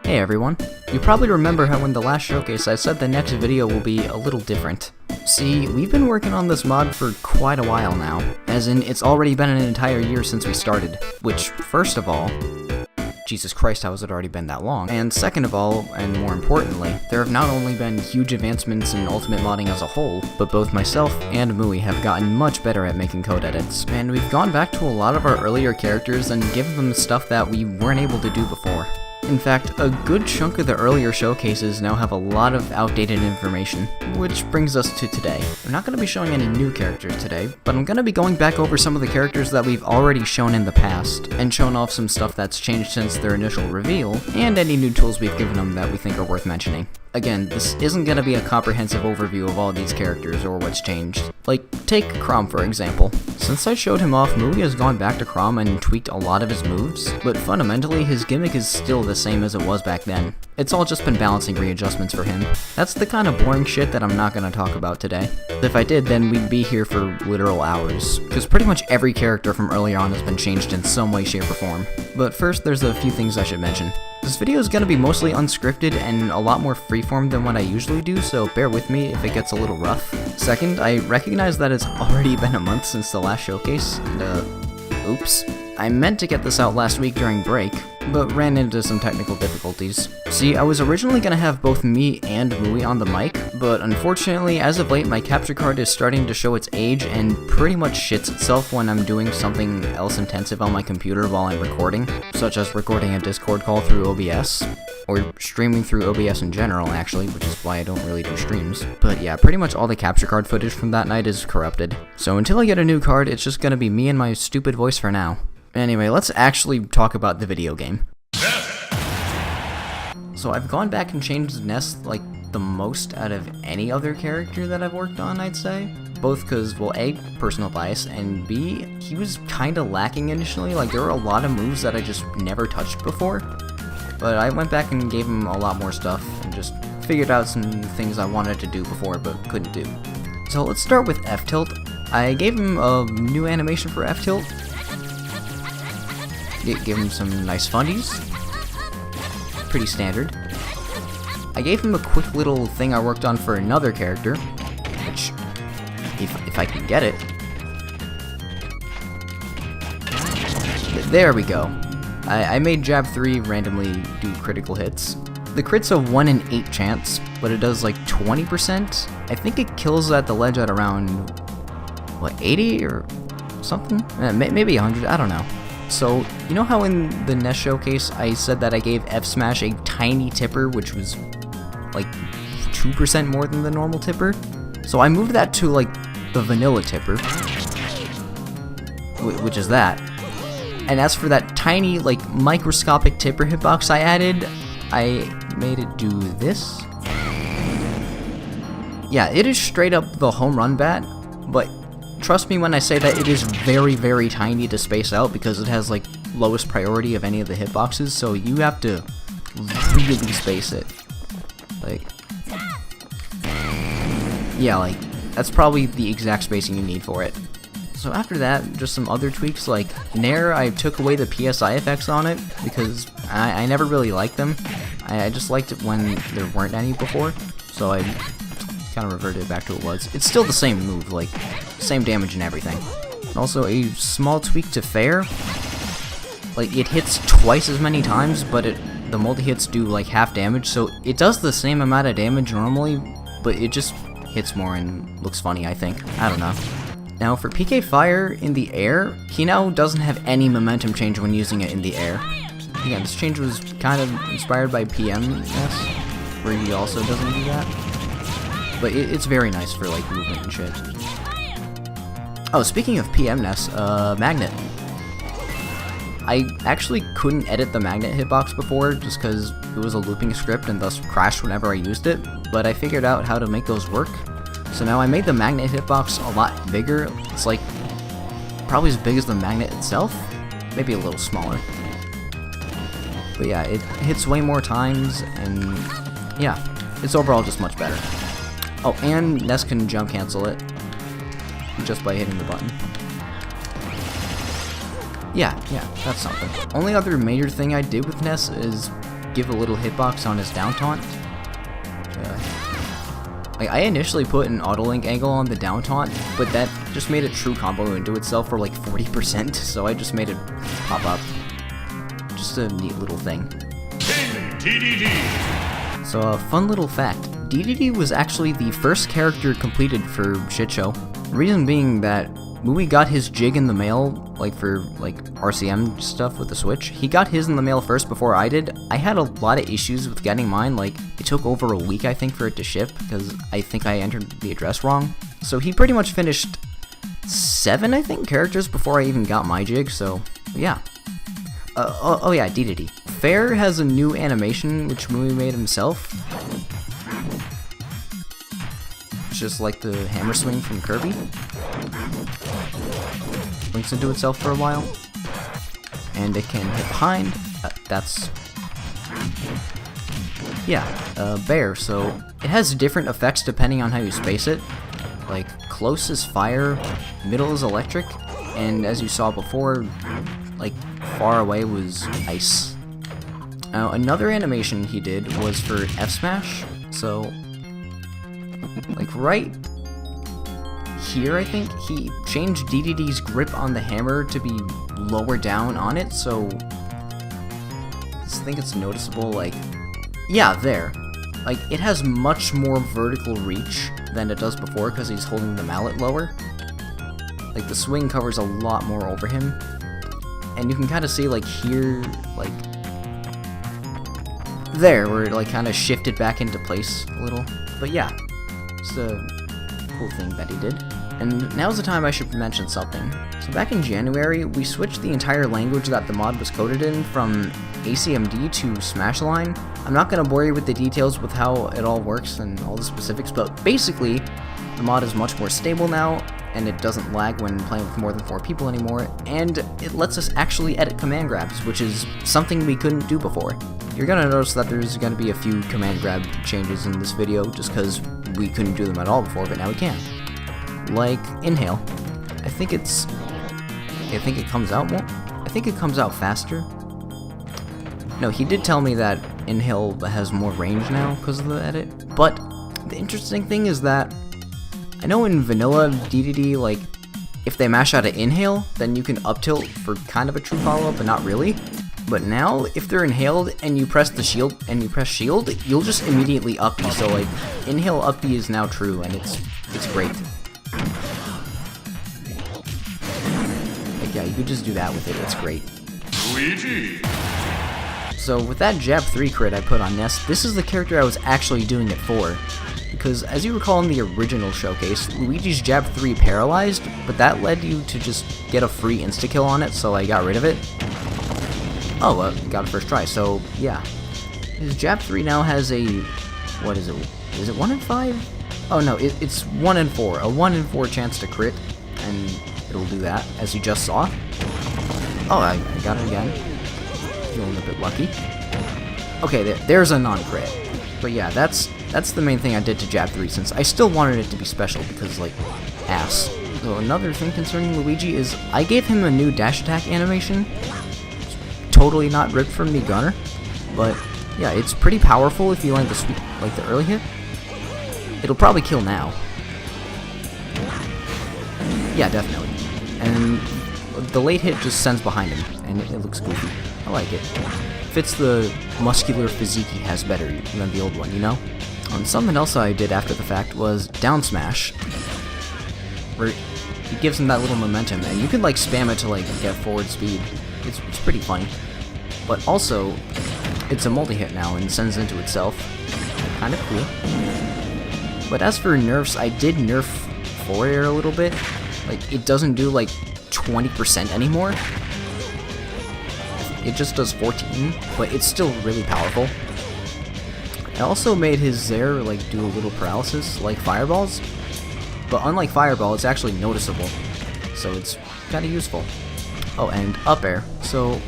Hey everyone. You probably remember how in the last showcase I said the next video will be a little different. See, we've been working on this mod for quite a while now, as in it's already been an entire year since we started, which, first of all, Jesus Christ, how has it already been that long? And second of all, and more importantly, there have not only been huge advancements in Ultimate modding as a whole, but both myself and Mui have gotten much better at making code edits, and we've gone back to a lot of our earlier characters and given them stuff that we weren't able to do before. In fact, a good chunk of the earlier showcases now have a lot of outdated information, which brings us to today. I'm not going to be showing any new characters today, but I'm going to be going back over some of the characters that we've already shown in the past, and showing off some stuff that's changed since their initial reveal, and any new tools we've given them that we think are worth mentioning. Again, this isn't going to be a comprehensive overview of all these characters or what's changed. Like, take Chrom for example. Since I showed him off, Mui has gone back to Chrom and tweaked a lot of his moves, but fundamentally his gimmick is still the same as it was back then. It's all just been balancing readjustments for him. That's the kind of boring shit that I'm not going to talk about today. If I did, then we'd be here for literal hours, because pretty much every character from earlier on has been changed in some way, shape, or form. But first, there's a few things I should mention. This video is going to be mostly unscripted and a lot more freeform than what I usually do, so bear with me if it gets a little rough. Second, I recognize that it's already been a month since the last showcase, and oops. I meant to get this out last week during break, but ran into some technical difficulties. See, I was originally going to have both me and Mui on the mic, but unfortunately, as of late, my capture card is starting to show its age and pretty much shits itself when I'm doing something else intensive on my computer while I'm recording, such as recording a Discord call through OBS, or streaming through OBS in general, actually, which is why I don't really do streams. But yeah, pretty much all the capture card footage from that night is corrupted. So until I get a new card, it's just going to be me and my stupid voice for now. Anyway, let's actually talk about the video game. So I've gone back and changed Ness like the most out of any other character that I've worked on, I'd say. Both because, well, A, personal bias, and B, he was kinda lacking initially. Like, there were a lot of moves that I just never touched before. But I went back and gave him a lot more stuff and just figured out some things I wanted to do before but couldn't do. So let's start with F-Tilt. I gave him a new animation for F-Tilt. Give him some nice fundies. Pretty standard. I gave him a quick little thing I worked on for another character, which, if I can get it. There we go. I made Jab 3 randomly do critical hits. The crit's a 1 in 8 chance, but it does like 20%. I think it kills at the ledge at around, what, 80 or something? Maybe 100, I don't know. So, you know how in the Ness showcase I said that I gave F-Smash a tiny tipper, which was like 2% more than the normal tipper? So I moved that to like the vanilla tipper, which is that. And as for that tiny, like, microscopic tipper hitbox I added, I made it do this. Yeah, it is straight up the home run bat, but trust me when I say that it is very, very tiny to space out because it has, like, lowest priority of any of the hitboxes, so you have to really space it. Like, yeah, like, that's probably the exact spacing you need for it. So after that, just some other tweaks, like Nair, I took away the PSI effects on it because I never really liked them. I just liked it when there weren't any before, so I kind of reverted back to what it was. It's still the same move, like, same damage and everything. And also a small tweak to Fair. Like, it hits twice as many times, but the multi-hits do like half damage, so it does the same amount of damage normally, but it just hits more and looks funny, I think. I don't know. Now for PK Fire in the air, he now doesn't have any momentum change when using it in the air. Yeah, this change was kind of inspired by PMS, where he also doesn't do that. But it's very nice for like movement and shit. Oh, speaking of PMness, Magnet. I actually couldn't edit the Magnet hitbox before just because it was a looping script and thus crashed whenever I used it, but I figured out how to make those work. So now I made the Magnet hitbox a lot bigger. It's like probably as big as the Magnet itself, maybe a little smaller. But yeah, it hits way more times, and yeah, it's overall just much better. Oh, and Ness can jump cancel it just by hitting the button. Yeah, that's something. Only other major thing I did with Ness is give a little hitbox on his down taunt. I initially put an auto-link angle on the down taunt, but that just made a true combo into itself for like 40%, so I just made it pop up. Just a neat little thing. So a fun little fact, DDD was actually the first character completed for Shit Show. Reason being that when we got his jig in the mail, like for like RCM stuff with the Switch, he got his in the mail first before I did. I had a lot of issues with getting mine, like it took over a week I think for it to ship, because I think I entered the address wrong. So he pretty much finished 7, I think, characters before I even got my jig, so yeah. Oh yeah, DDD. Fair has a new animation which Mui made himself. Just like the hammer swing from Kirby. Links into itself for a while. And it can hit behind. Bear. So it has different effects depending on how you space it. Like, close is fire, middle is electric, and as you saw before, like, far away was ice. Now, another animation he did was for F Smash. So, like right here, I think, he changed DDD's grip on the hammer to be lower down on it, so I think it's noticeable, like, yeah, there. Like, it has much more vertical reach than it does before because he's holding the mallet lower. Like, the swing covers a lot more over him. And you can kind of see, like, here, like, there, where it, like, kind of shifted back into place a little. But yeah, it's a cool thing that he did. And now's the time I should mention something. So back in January, we switched the entire language that the mod was coded in from ACMD to Smashline. I'm not going to bore you with the details with how it all works and all the specifics, but basically, the mod is much more stable now, and it doesn't lag when playing with more than 4 people anymore, and it lets us actually edit command grabs, which is something we couldn't do before. You're going to notice that there's going to be a few command grab changes in this video, just because we couldn't do them at all before, but now we can. Like inhale. I think it comes out more. I think it comes out faster. No, he did tell me that inhale has more range now because of the edit. But the interesting thing is that I know in vanilla DDD, like, if they mash out an inhale, then you can up tilt for kind of a true follow-up, but not really. But now, if they're inhaled and you press the shield and you press shield, you'll just immediately up B. So like, inhale up B is now true, and it's great. Like, yeah, you could just do that with it. It's great. Luigi. So with that jab 3 crit I put on Ness, this is the character I was actually doing it for. Because as you recall in the original showcase, Luigi's jab 3 paralyzed, but that led you to just get a free insta-kill on it, so I got rid of it. Oh, got it first try, so yeah. His jab 3 now has a, what is it? Is it 1 in 5? Oh no, it's 1 in 4. A 1 in 4 chance to crit, and it'll do that, as you just saw. Oh, I got it again. Feeling a bit lucky. Okay, there's a non-crit. But yeah, that's the main thing I did to jab 3, since I still wanted it to be special, because, like, ass. So another thing concerning Luigi is I gave him a new dash attack animation. It's totally not ripped from me Gunner, but yeah, it's pretty powerful if you like the early hit. It'll probably kill now. Yeah, definitely. And the late hit just sends behind him, and it looks goofy. I like it. Fits the muscular physique he has better than the old one, you know? Something else I did after the fact was down smash, where it gives him that little momentum, and you can like spam it to like get forward speed. It's pretty funny. But also, it's a multi-hit now and sends into itself. Kinda cool. But as for nerfs, I did nerf forward air a little bit. Like, it doesn't do like 20% anymore. It just does 14, but it's still really powerful. I also made his Zair like do a little paralysis, like fireballs. But unlike fireball, it's actually noticeable, so it's kind of useful. Oh, and up air. So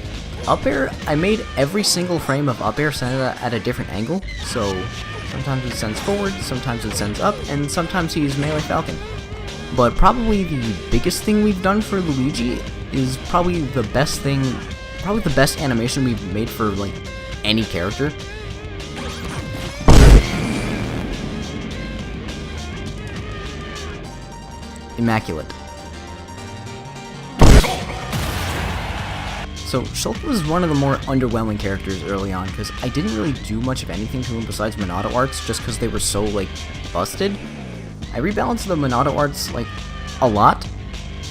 up air, I made every single frame of up air send at a different angle. So sometimes it sends forward, sometimes it sends up, and sometimes he's melee falcon. But probably the biggest thing we've done for Luigi is probably the best animation we've made for like any character. Immaculate. So Shulk was one of the more underwhelming characters early on, because I didn't really do much of anything to him besides Monado arts, just because they were so, like, busted. I rebalanced the Monado arts, like, a lot.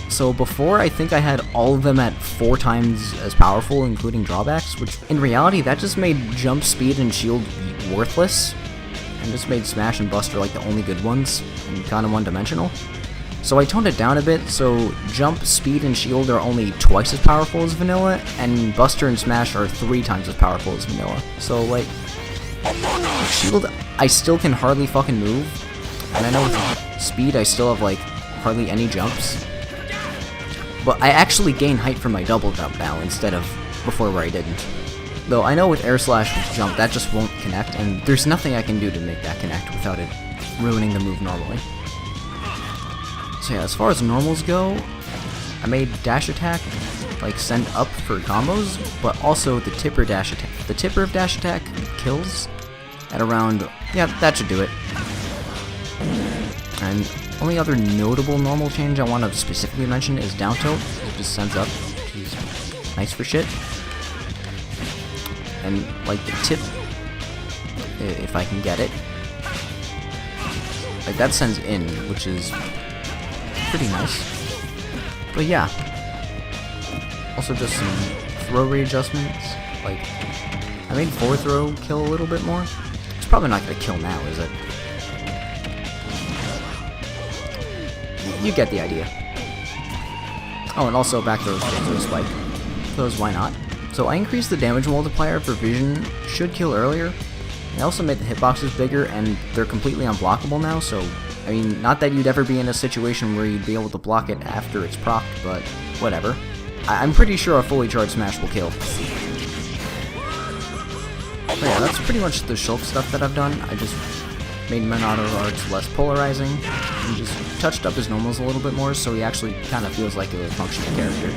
So before, I think I had all of them at 4 times as powerful, including drawbacks, which in reality, that just made jump, speed, and shield worthless, and just made Smash and Buster like the only good ones, and kind of one-dimensional. So I toned it down a bit, so jump, speed, and shield are only twice as powerful as vanilla, and Buster and Smash are 3 times as powerful as vanilla. So, like, shield, I still can hardly fucking move, and I know with speed I still have, like, hardly any jumps. But I actually gain height from my double jump now, instead of before where I didn't. Though I know with air slash with jump, that just won't connect, and there's nothing I can do to make that connect without it ruining the move normally. So yeah, as far as normals go, I made dash attack, like, send up for combos, but also the tipper dash attack. The tipper of dash attack kills at around, yeah, that should do it. And only other notable normal change I want to specifically mention is down tilt. It just sends up, which is nice for shit. And, like, the tip, if I can get it, like, that sends in, which is pretty nice. But yeah, also just some throw readjustments. Like, I made forward throw kill a little bit more. It's probably not gonna kill now, is it? You get the idea. Oh, and also back throws to spike. Because why not? So I increased the damage multiplier for vision, should kill earlier. I also made the hitboxes bigger, and they're completely unblockable now, so I mean, not that you'd ever be in a situation where you'd be able to block it after it's procced, but whatever. I'm pretty sure a fully charged Smash will kill. But yeah, that's pretty much the Shulk stuff that I've done. I just made Monado arts less polarizing, and just touched up his normals a little bit more, so he actually kind of feels like a functional character.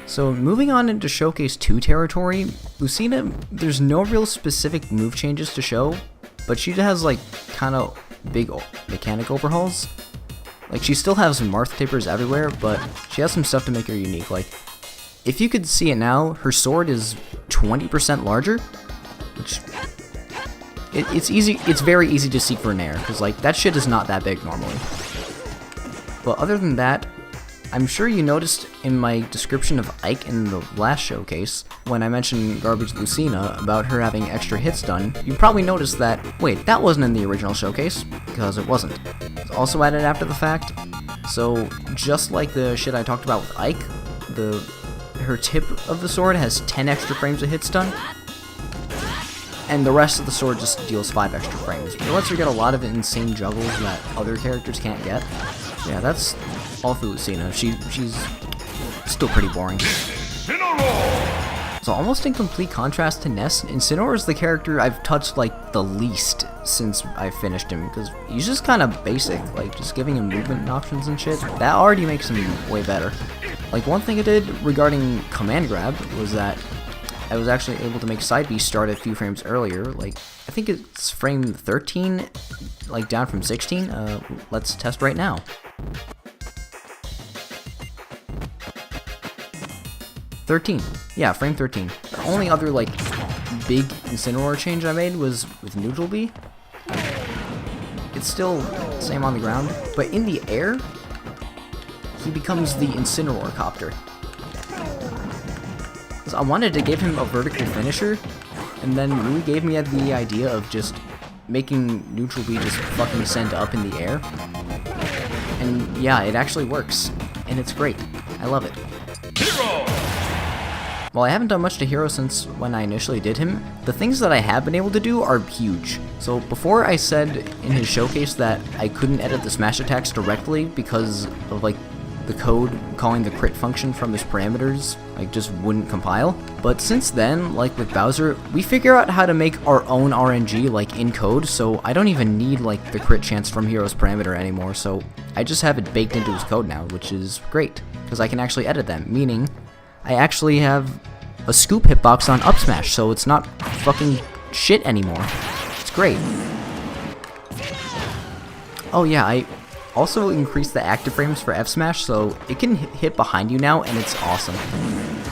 So moving on into Showcase 2 territory, Lucina, there's no real specific move changes to show, but she has, like, kind of big mechanic overhauls. Like, she still has some Marth tapers everywhere, but she has some stuff to make her unique. Like, if you could see it now, her sword is 20% larger, which it's very easy to see for an air, because, like, that shit is not that big normally. But other than that, I'm sure you noticed in my description of Ike in the last showcase, when I mentioned Garbage Lucina about her having extra hits done, you probably noticed that, wait, that wasn't in the original showcase, because it wasn't. It's also added after the fact, so just like the shit I talked about with Ike, her tip of the sword has 10 extra frames of hits done, and the rest of the sword just deals 5 extra frames. It lets her get a lot of insane juggles that other characters can't get. Yeah, that's all for Lucina. She's still pretty boring. So almost in complete contrast to Ness, Incineroar is the character I've touched, like, the least since I finished him, because he's just kind of basic. Like, just giving him movement options and shit, that already makes him way better. Like, one thing I did regarding Command Grab was that I was actually able to make Side B start a few frames earlier. Like, I think it's frame 13, like, down from 16. Let's test right now. Yeah, frame 13. The only other, like, big Incineroar change I made was with Neutral B. It's still the same on the ground, but in the air, he becomes the Incineroar Copter. So I wanted to give him a vertical finisher, and then Rui gave me the idea of just making Neutral B just fucking send up in the air. And yeah, it actually works, and it's great. I love it. While I haven't done much to Hero since when I initially did him, the things that I have been able to do are huge. So before I said in his showcase that I couldn't edit the smash attacks directly because of, like, the code calling the crit function from his parameters, like, just wouldn't compile. But since then, like with Bowser, we figure out how to make our own RNG, like, in code, so I don't even need, like, the crit chance from Hero's parameter anymore, so I just have it baked into his code now, which is great, because I can actually edit them, meaning I actually have a scoop hitbox on up smash, so it's not fucking shit anymore. It's great. Oh yeah, I also increased the active frames for F smash, so it can hit behind you now, and it's awesome.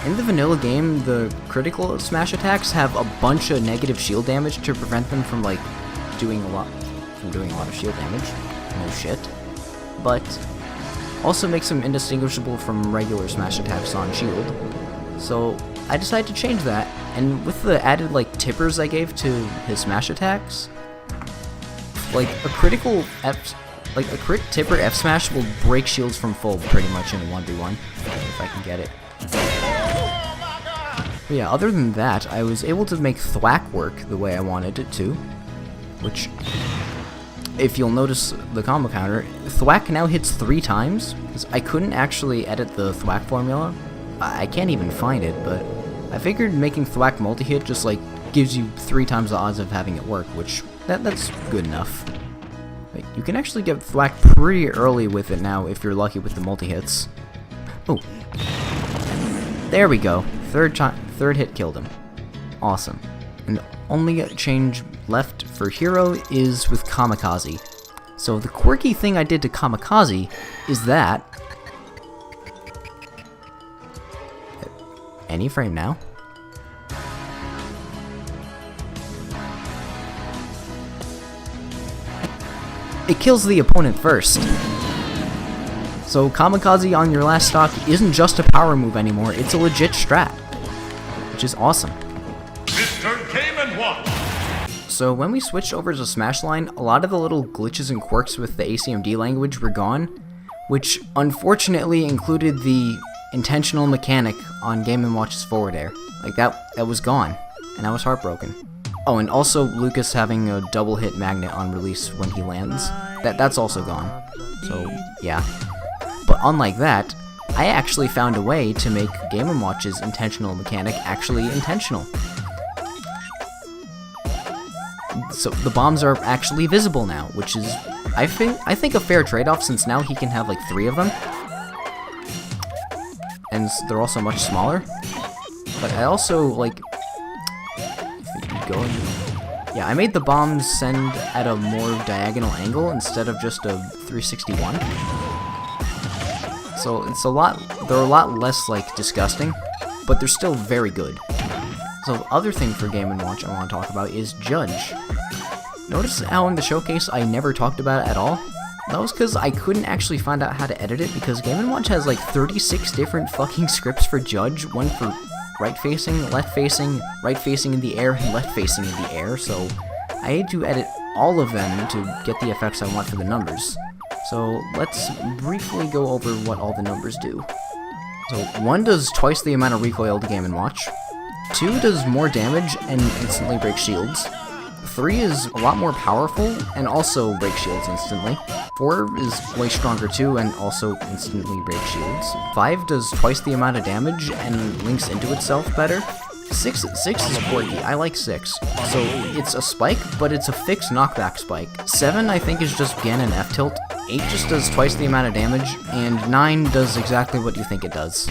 In the vanilla game, the critical smash attacks have a bunch of negative shield damage to prevent them from like doing a lot of shield damage. No shit. But also makes them indistinguishable from regular smash attacks on shield. So I decided to change that, and with the added like tippers I gave to his smash attacks, like a crit tipper F smash will break shields from full pretty much in a 1v1 if I can get it. But yeah, other than that, I was able to make thwack work the way I wanted it to, which, if you'll notice the combo counter, thwack now hits 3 times, because I couldn't actually edit the thwack formula. I can't even find it, but I figured making thwack multi-hit just like gives you 3 times the odds of having it work, which that's good enough. Like, you can actually get thwack pretty early with it now if you're lucky with the multi-hits. Oh. There we go. Third hit killed him. Awesome. And the only change left for Hero is with Kamikaze. So the quirky thing I did to Kamikaze is that... Any frame now? It kills the opponent first. So Kamikaze on your last stock isn't just a power move anymore, it's a legit strat, which is awesome. So when we switched over to Smash Line, a lot of the little glitches and quirks with the ACMD language were gone, which unfortunately included the intentional mechanic on Game & Watch's forward air. Like that was gone, and I was heartbroken. Oh, and also Lucas having a double hit magnet on release when he lands. That's also gone. So, yeah. But unlike that, I actually found a way to make Game & Watch's intentional mechanic actually intentional. So the bombs are actually visible now, which is, I think a fair trade-off, since now he can have like 3 of them. And they're also much smaller. But I also, like, yeah, I made the bombs send at a more diagonal angle instead of just a 361. So they're a lot less, like, disgusting, but they're still very good. So the other thing for Game & Watch I want to talk about is Judge. Notice how in the showcase I never talked about it at all? That was because I couldn't actually find out how to edit it, because Game & Watch has like 36 different fucking scripts for Judge, one for right-facing, left-facing, right-facing in the air, and left-facing in the air, so I had to edit all of them to get the effects I want for the numbers. So let's briefly go over what all the numbers do. So 1 does twice the amount of recoil to Game & Watch, 2 does more damage and instantly breaks shields, 3 is a lot more powerful and also breaks shields instantly, 4 is way stronger too and also instantly breaks shields, 5 does twice the amount of damage and links into itself better, 6 is quirky, I like 6, so it's a spike, but it's a fixed knockback spike, 7 I think is just Gen and F-tilt, 8 just does twice the amount of damage, and 9 does exactly what you think it does.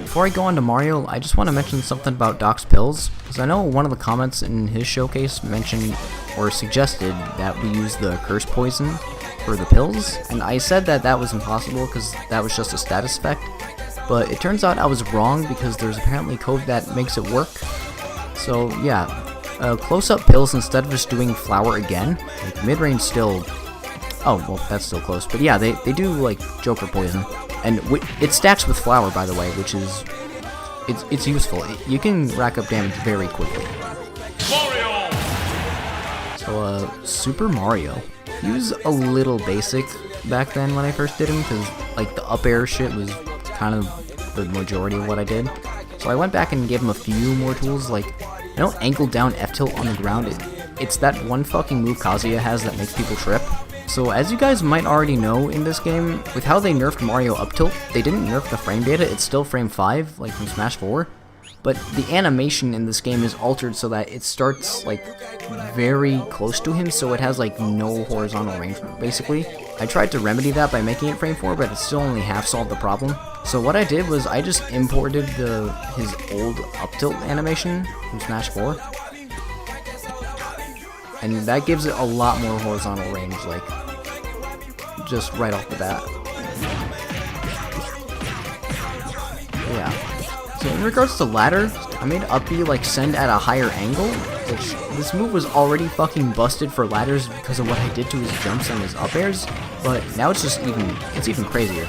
Before I go on to Mario, I just want to mention something about Doc's pills, because I know one of the comments in his showcase mentioned or suggested that we use the curse poison for the pills, and I said that was impossible because that was just a status effect, but it turns out I was wrong because there's apparently code that makes it work. So yeah, close-up pills instead of just doing flower again, like mid-range still, oh well that's still close, but yeah, they do like Joker poison. And it stacks with flower, by the way, which is... It's useful. You can rack up damage very quickly. Mario! So, Super Mario. He was a little basic back then when I first did him, because, like, the up air shit was kind of the majority of what I did. So I went back and gave him a few more tools, like, you know, angle down F-tilt on the ground? It's that one fucking move Kazuya has that makes people trip. So as you guys might already know in this game, with how they nerfed Mario up tilt, they didn't nerf the frame data, it's still frame 5, like from Smash 4, but the animation in this game is altered so that it starts like very close to him, so it has like no horizontal range, basically. I tried to remedy that by making it frame 4, but it still only half solved the problem. So what I did was I just imported his old up tilt animation from Smash 4. And that gives it a lot more horizontal range, like, just right off the bat. Yeah. So in regards to ladder, I made up B like send at a higher angle, which this move was already fucking busted for ladders because of what I did to his jumps and his up airs, but now it's just even crazier.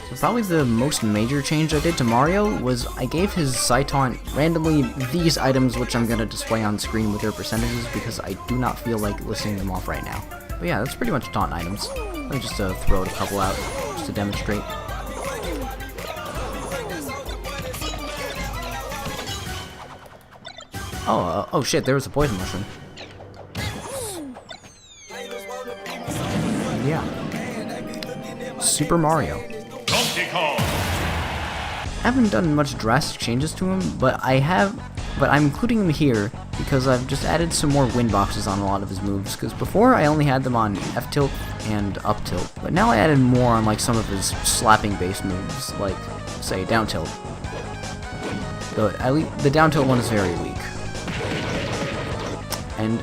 So probably the most major change I did to Mario was I gave his side taunt randomly these items, which I'm gonna display on screen with their percentages because I do not feel like listing them off right now. But yeah, that's pretty much taunt items. Let me just throw a couple out just to demonstrate. Oh shit, there was a poison mushroom. Yeah. Super Mario. Donkey Kong. I haven't done much drastic changes to him, but I'm including him here because I've just added some more win boxes on a lot of his moves, because before I only had them on F tilt and up tilt, but now I added more on like some of his slapping base moves, like say down tilt. The down tilt one is very weak. And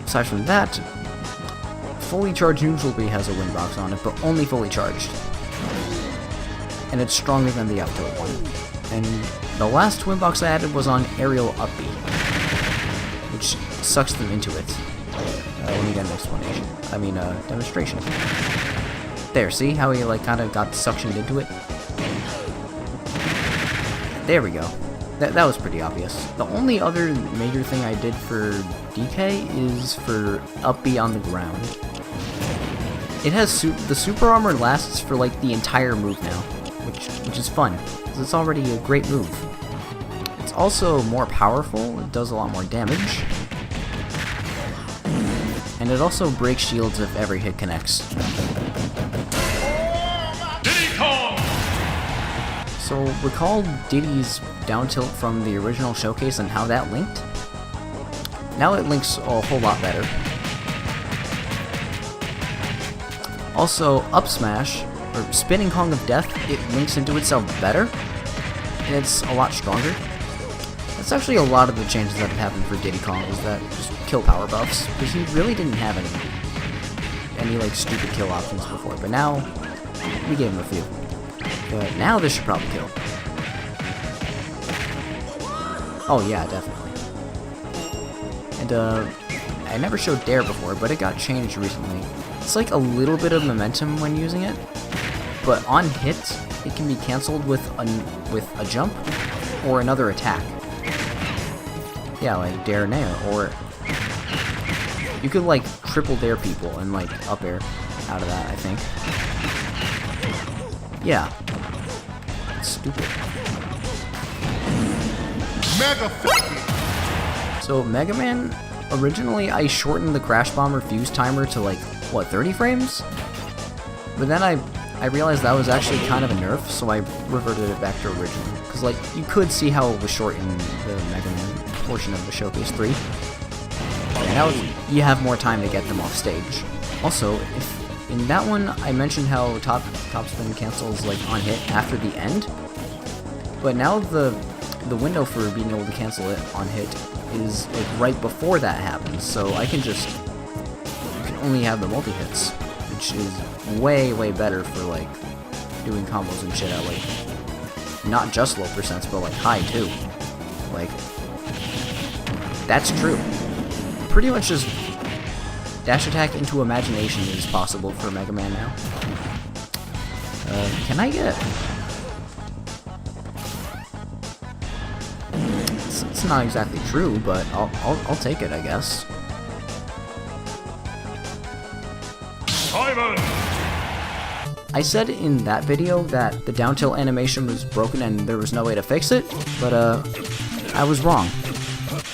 aside from that, fully charged neutral B has a win box on it, but only fully charged. And it's stronger than the up tilt one. And the last win box I added was on aerial up B, which sucks them into it. Let me get an explanation. I mean, demonstration. There, see how he like kind of got suctioned into it? There we go. That was pretty obvious. The only other major thing I did for DK is for up B on the ground. It has the super armor lasts for like the entire move now, which is fun, because it's already a great move. It's also more powerful, it does a lot more damage, and it also breaks shields if every hit connects. Diddy Kong. So recall Diddy's down tilt from the original showcase and how that linked? Now it links a whole lot better. Also, up smash, or spinning Kong of Death, it links into itself better, and it's a lot stronger. That's actually a lot of the changes that have happened for Diddy Kong, is that just kill power buffs, because he really didn't have any like stupid kill options before, but now we gave him a few. But now this should probably kill. Oh yeah, definitely. And I never showed Dare before, but it got changed recently. It's like a little bit of momentum when using it, but on hit, it can be cancelled with a jump or another attack. Yeah, like Dare Nair, or you could like triple Dare people and like up air out of that, I think. Yeah. It's stupid. Mega So Mega Man, originally I shortened the Crash Bomber fuse timer to like, what, 30 frames? But then I realized that was actually kind of a nerf, so I reverted it back to original. Because like, you could see how it was short in the Mega Man portion of the Showcase 3. And now you have more time to get them off stage. Also, if in that one I mentioned how top spin cancels like on hit after the end, but now the window for being able to cancel it on hit is like right before that happens, so you can only have the multi-hits, which is way better for like doing combos and shit at like not just low percents but like high too. Like, that's true. Pretty much just dash attack into imagination is possible for Mega Man now. Can I get... It's not exactly true, but I'll take it, I guess. Simon. I said in that video that the down tilt animation was broken and there was no way to fix it, but I was wrong.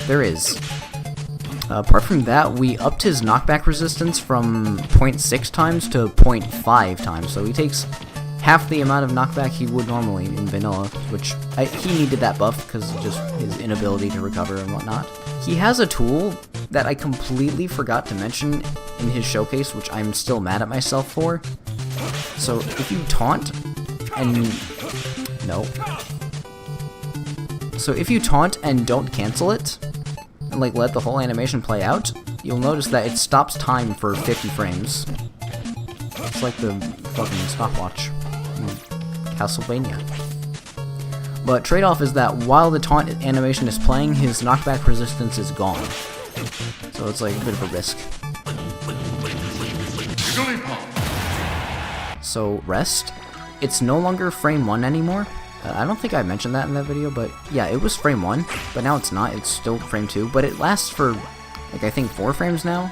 There is. Apart from that, we upped his knockback resistance from 0.6 times to 0.5 times, so he takes half the amount of knockback he would normally in vanilla, which he needed that buff because of just his inability to recover and whatnot. He has a tool that I completely forgot to mention in his showcase, which I'm still mad at myself for. So if you taunt and no. So if you taunt and don't cancel it, and like let the whole animation play out, you'll notice that it stops time for 50 frames. It's like the fucking stopwatch in Castlevania. But trade-off is that while the taunt animation is playing, his knockback resistance is gone. So it's like a bit of a risk. So rest, it's no longer frame 1 anymore. I don't think I mentioned that in that video, but yeah, it was frame 1, but now it's not, it's still frame 2, but it lasts for, like, I think 4 frames now,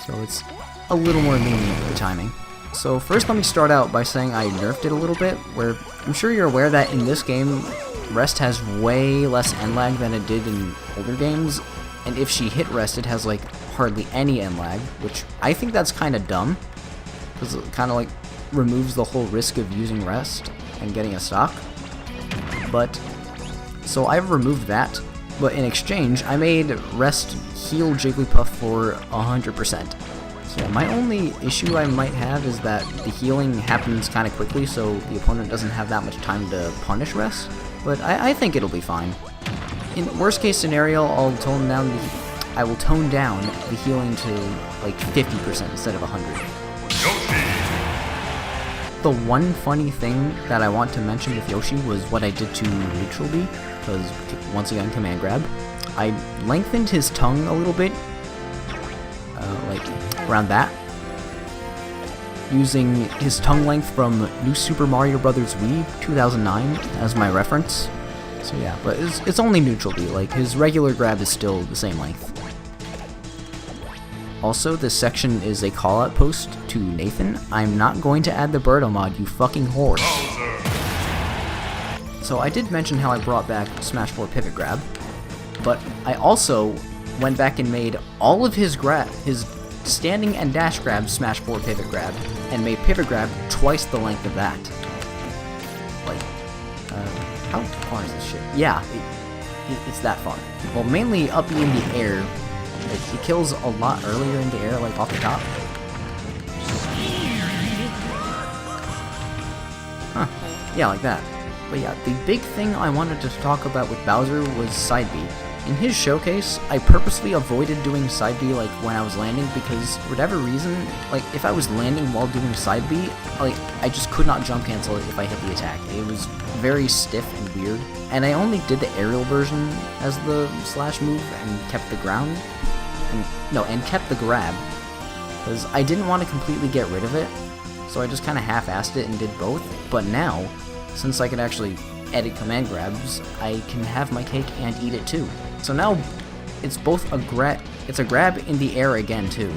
so it's a little more lenient with the timing. So first let me start out by saying I nerfed it a little bit, where I'm sure you're aware that in this game, rest has way less end lag than it did in older games, and if she hit rest, it has, like, hardly any end lag, which I think that's kind of dumb, because it kind of, like, removes the whole risk of using rest and getting a stock. But, so I've removed that, but in exchange, I made rest heal Jigglypuff for 100%. So yeah, my only issue I might have is that the healing happens kind of quickly, so the opponent doesn't have that much time to punish rest, but I think it'll be fine. In worst case scenario, I will tone down the healing to like 50% instead of 100. The one funny thing that I want to mention with Yoshi was what I did to Neutral B, because, once again, command grab. I lengthened his tongue a little bit, like, around that, using his tongue length from New Super Mario Bros. Wii 2009 as my reference. So yeah, but it's only Neutral B, like, his regular grab is still the same length. Also, this section is a call-out post to Nathan. I'm not going to add the Birdo mod, you fucking whore. So I did mention how I brought back Smash 4 Pivot Grab, but I also went back and made all of his standing and dash grab Smash 4 Pivot Grab, and made Pivot Grab twice the length of that. Like, how far is this shit? Yeah, it's that far. Well, mainly up in the air. Like, he kills a lot earlier in the air, like off the top. Huh. Yeah, like that. But yeah, the big thing I wanted to talk about with Bowser was side B. In his showcase, I purposely avoided doing side B like when I was landing because for whatever reason, like if I was landing while doing side B, like I just could not jump cancel it if I hit the attack. It was very stiff and weird. And I only did the aerial version as the slash move and kept the ground. And kept the grab, because I didn't want to completely get rid of it, so I just kind of half-assed it and did both. But now, since I can actually edit command grabs, I can have my cake and eat it too. So now, it's both a grab in the air again too.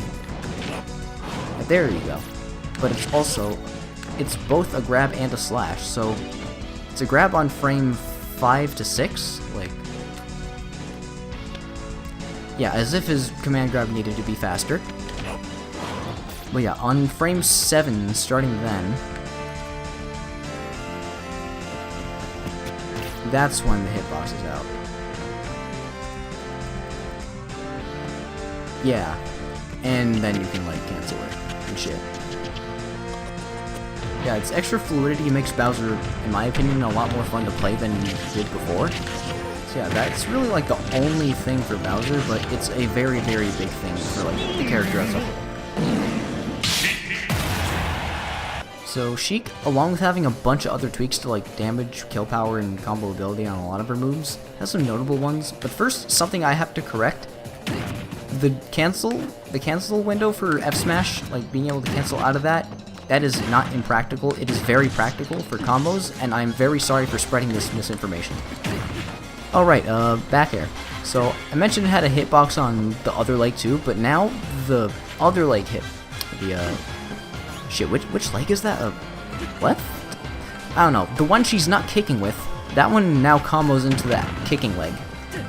There you go. But it's both a grab and a slash, so it's a grab on frame 5 to 6, like, yeah, as if his command grab needed to be faster. But yeah, on frame 7, starting then, that's when the hitbox is out. Yeah, and then you can, like, cancel it and shit. Yeah, its extra fluidity makes Bowser, in my opinion, a lot more fun to play than he did before. So yeah, that's really like the only thing for Bowser, but it's a very, very big thing for like the character as a whole. So Sheik, along with having a bunch of other tweaks to like damage, kill power, and combo ability on a lot of her moves, has some notable ones. But first, something I have to correct. The cancel window for F Smash, like being able to cancel out of that is not impractical. It is very practical for combos, and I'm very sorry for spreading this misinformation. Alright, back air. So, I mentioned it had a hitbox on the other leg too, but now the other leg hit. Shit, which leg is that? Left? I don't know. The one she's not kicking with, that one now combos into that kicking leg,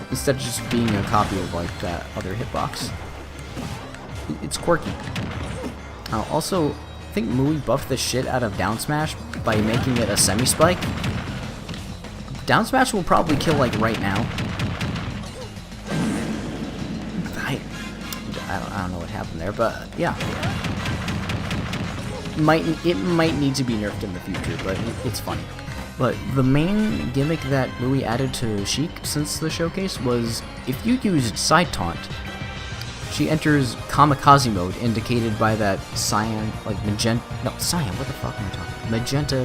instead of just being a copy of, like, that other hitbox. It's quirky. Also, I think Mui buffed the shit out of down smash by making it a semi-spike. Down smash will probably kill, like, right now. I don't know what happened there, but, yeah. might need to be nerfed in the future, but it's funny. But the main gimmick that Louis added to Sheik since the showcase was if you used side taunt, she enters kamikaze mode, indicated by that cyan, like magenta, no, cyan, what the fuck am I talking about? Magenta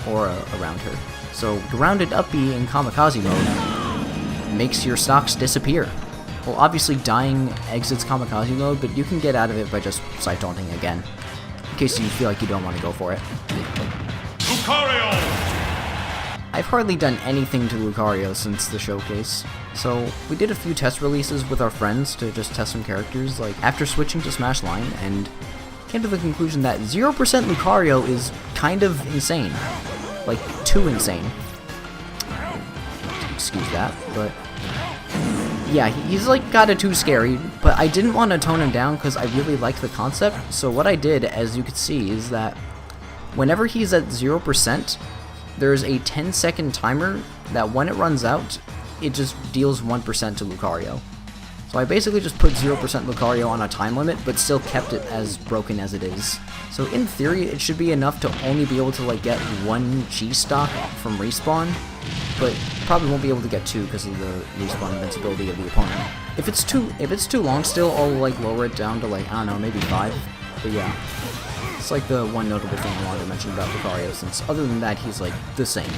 aura around her. So grounded up B in kamikaze mode makes your stocks disappear. Well, obviously dying exits kamikaze mode, but you can get out of it by just side taunting again, in case you feel like you don't want to go for it. Lucario! I've hardly done anything to Lucario since the showcase, so we did a few test releases with our friends to just test some characters, like after switching to Smash Line, and came to the conclusion that 0% Lucario is kind of insane. Like, too insane. Excuse that, but yeah, he's like kinda too scary, but I didn't want to tone him down because I really like the concept, so what I did, as you can see, is that whenever he's at 0%, there's a 10-second timer that when it runs out, it just deals 1% to Lucario. So I basically just put 0% Lucario on a time limit, but still kept it as broken as it is. So in theory, it should be enough to only be able to like get one G stock from respawn, but probably won't be able to get two because of the respawn invincibility of the opponent. If it's too long still, I'll like lower it down to like, I don't know, maybe 5. But yeah. It's like the one notable thing I wanted to mention about Lucario, since other than that, he's like the same.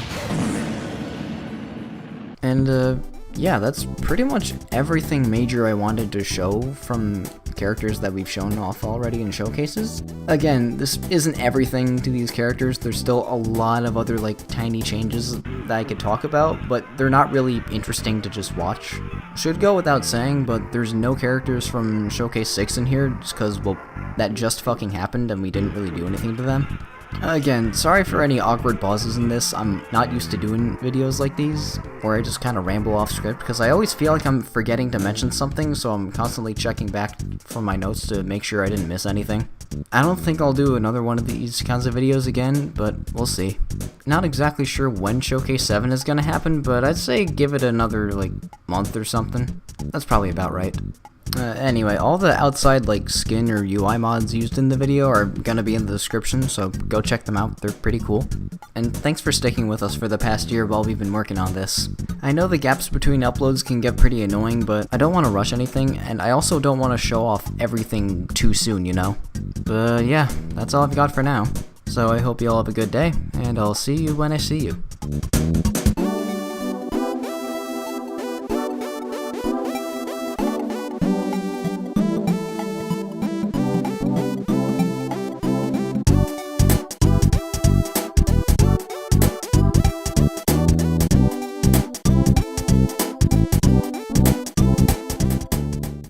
And yeah, that's pretty much everything major I wanted to show from characters that we've shown off already in showcases. Again, this isn't everything to these characters. There's still a lot of other like tiny changes that I could talk about, but they're not really interesting to just watch. Should go without saying, but there's no characters from Showcase 6 in here just because, well, that just fucking happened and we didn't really do anything to them. Again, sorry for any awkward pauses in this. I'm not used to doing videos like these, where I just kind of ramble off script, because I always feel like I'm forgetting to mention something, so I'm constantly checking back from my notes to make sure I didn't miss anything. I don't think I'll do another one of these kinds of videos again, but we'll see. Not exactly sure when Showcase 7 is gonna happen, but I'd say give it another, like, month or something. That's probably about right. Anyway, all the outside like skin or UI mods used in the video are gonna be in the description, so go check them out, they're pretty cool. And thanks for sticking with us for the past year while we've been working on this. I know the gaps between uploads can get pretty annoying, but I don't want to rush anything, and I also don't want to show off everything too soon, you know? But yeah, that's all I've got for now. So I hope you all have a good day, and I'll see you when I see you.